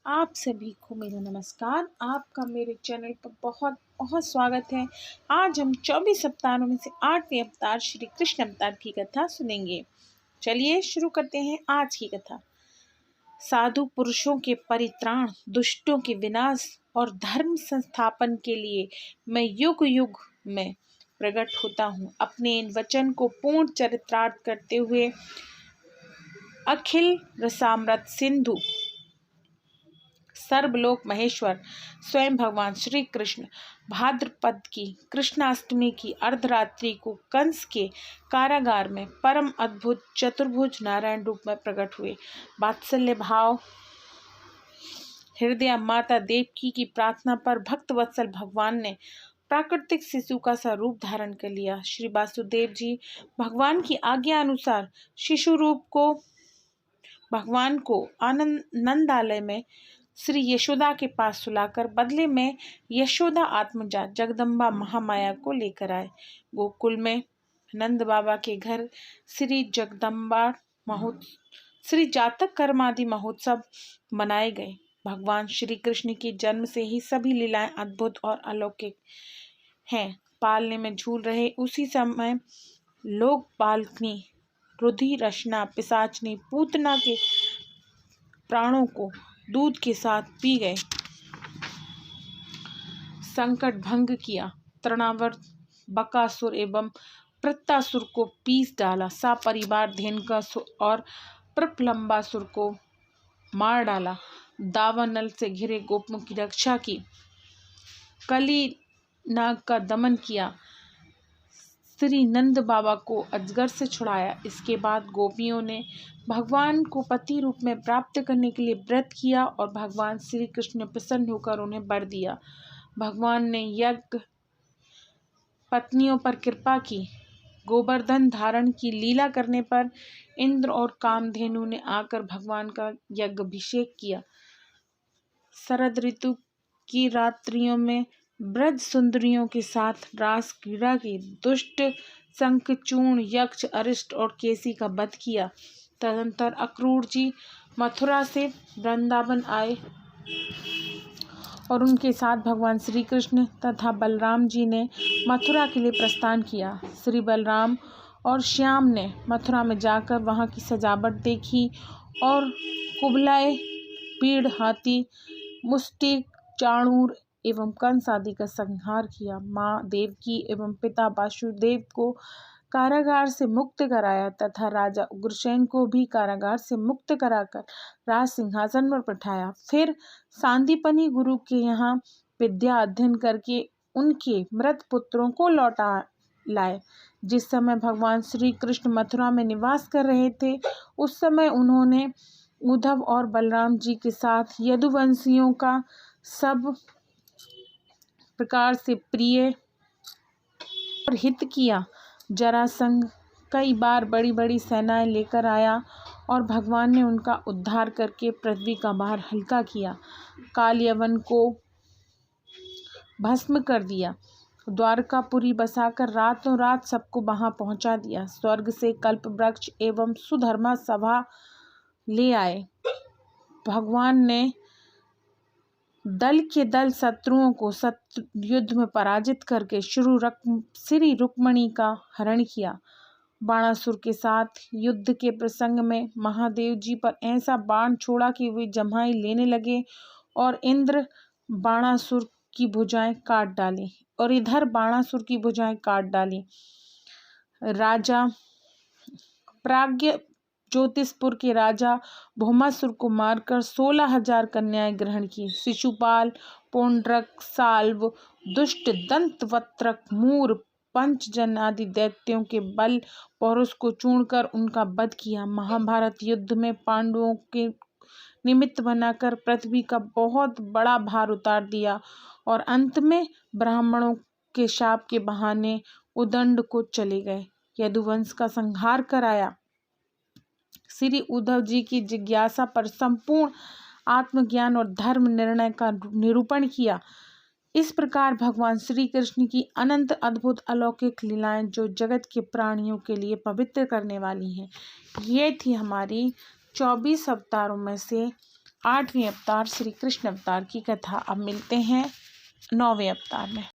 आप सभी को मेरा नमस्कार। आपका मेरे चैनल पर बहुत बहुत स्वागत है। आज हम 24 अवतारों में से 8वें अवतार श्री कृष्ण अवतार की कथा सुनेंगे। चलिए शुरू करते हैं आज की कथा। साधु पुरुषों के परित्राण, दुष्टों के विनाश और धर्म संस्थापन के लिए मैं युग युग में प्रकट होता हूँ। अपने इन वचन को पूर्ण चरितार्थ करते हुए अखिल रसामृत सिंधु सर्वलोक महेश्वर स्वयं भगवान श्री कृष्ण भाद्रपद की कृष्णाष्टमी की अर्धरात्रि को कंस के कारागार में परम अद्भुत चतुर्भुज नारायण रूप में प्रकट हुए। वात्सल्य भाव हृदय माता देवकी की प्रार्थना पर भक्त वत्सल भगवान ने प्राकृतिक शिशु का सा रूप धारण कर लिया। श्री वासुदेव जी भगवान की आज्ञा अनुसार शिशु रूप को भगवान को नंदालय में श्री यशोदा के पास सुलाकर बदले में यशोदा आत्मजा जगदम्बा महामाया को लेकर आए। गोकुल में नंद बाबा के घर श्री जगदम्बा श्री जातक कर्मादि महोत्सव मनाए गए। भगवान श्री कृष्ण के जन्म से ही सभी लीलाएं अद्भुत और अलौकिक हैं। पालने में झूल रहे उसी समय लोग बालकनी रुधि रचना पिशाचनी पूतना के प्राणों को दूध के साथ पी गए। संकट भंग किया। तृणावर्त बकासुर एवं प्रत्यासुर को पीस डाला। सपरिवार धेनुकासुर और प्रप्लंबासुर को मार डाला। दावानल से घिरे गोपों की रक्षा की। कली नाग का दमन किया। श्री नंद बाबा को अजगर से छुड़ाया। इसके बाद गोपियों ने भगवान को पति रूप में प्राप्त करने के लिए व्रत किया और भगवान श्री कृष्ण ने प्रसन्न होकर उन्हें वर दिया। भगवान ने यज्ञ पत्नियों पर कृपा की। गोवर्धन धारण की लीला करने पर इंद्र और कामधेनु ने आकर भगवान का यज्ञाभिषेक किया। शरद ऋतु की रात्रियों में ब्रज सुंदरियों के साथ रास क्रीड़ा की। दुष्ट शंखचूर्ण यक्ष अरिष्ट और केसी का वध किया। तदंतर अक्रूर जी मथुरा से वृंदावन आए और उनके साथ भगवान श्री कृष्ण तथा बलराम जी ने मथुरा के लिए प्रस्थान किया। श्री बलराम और श्याम ने मथुरा में जाकर वहां की सजावट देखी और कुबलाए पीड़ हाथी मुष्टिक चाणूर एवं कंस आदि का संहार किया। माँ देवकी एवं पिता वासुदेव को कारागार से मुक्त कराया तथा राजा उग्रसेन को भी कारागार से मुक्त कराकर राज सिंहासन पर बैठाया। फिर सांदीपनी गुरु के यहाँ विद्या अध्ययन करके उनके मृत पुत्रों को लौटा लाए। जिस समय भगवान श्री कृष्ण मथुरा में निवास कर रहे थे उस समय उन्होंने उद्धव और बलराम जी के साथ यदुवंशियों का सब प्रकार से प्रिय और हित किया। जरासंध कई बार बड़ी बड़ी सेनाएं लेकर आया और भगवान ने उनका उद्धार करके पृथ्वी का भार हल्का किया। काल यवन को भस्म कर दिया। द्वारकापुरी बसाकर रातों रात सबको वहां पहुंचा दिया। स्वर्ग से कल्प वृक्ष एवं सुधर्मा सभा ले आए। भगवान ने दल के दल शत्रुओं को युद्ध में पराजित करके श्री रुक्मणी का हरण किया। बाणासुर के साथ युद्ध के प्रसंग में महादेव जी पर ऐसा बाण छोड़ा कि वे जम्हाई लेने लगे और इंद्र बाणासुर की भुजाएं काट डाली और इधर बाणासुर की भुजाएं काट डाली। राजा प्राज्ञ ज्योतिषपुर के राजा भौमासुर को मारकर 16,000 कन्याएं ग्रहण की। शिशुपाल पौंड्रक साल्व दुष्ट दंतवक्त्रक मूर पंचजन आदि दैत्यों के बल पौरुष को चूर्ण कर उनका वध किया। महाभारत युद्ध में पांडवों के निमित्त बनाकर पृथ्वी का बहुत बड़ा भार उतार दिया और अंत में ब्राह्मणों के शाप के बहाने उदंड को चले गए। यदुवंश का संहार कराया। श्री उद्धव जी की जिज्ञासा पर संपूर्ण आत्मज्ञान और धर्म निर्णय का निरूपण किया। इस प्रकार भगवान श्री कृष्ण की अनंत अद्भुत अलौकिक लीलाएं जो जगत के प्राणियों के लिए पवित्र करने वाली हैं। ये थी हमारी 24 अवतारों में से 8वें अवतार श्री कृष्ण अवतार की कथा। अब मिलते हैं 9वें अवतार में।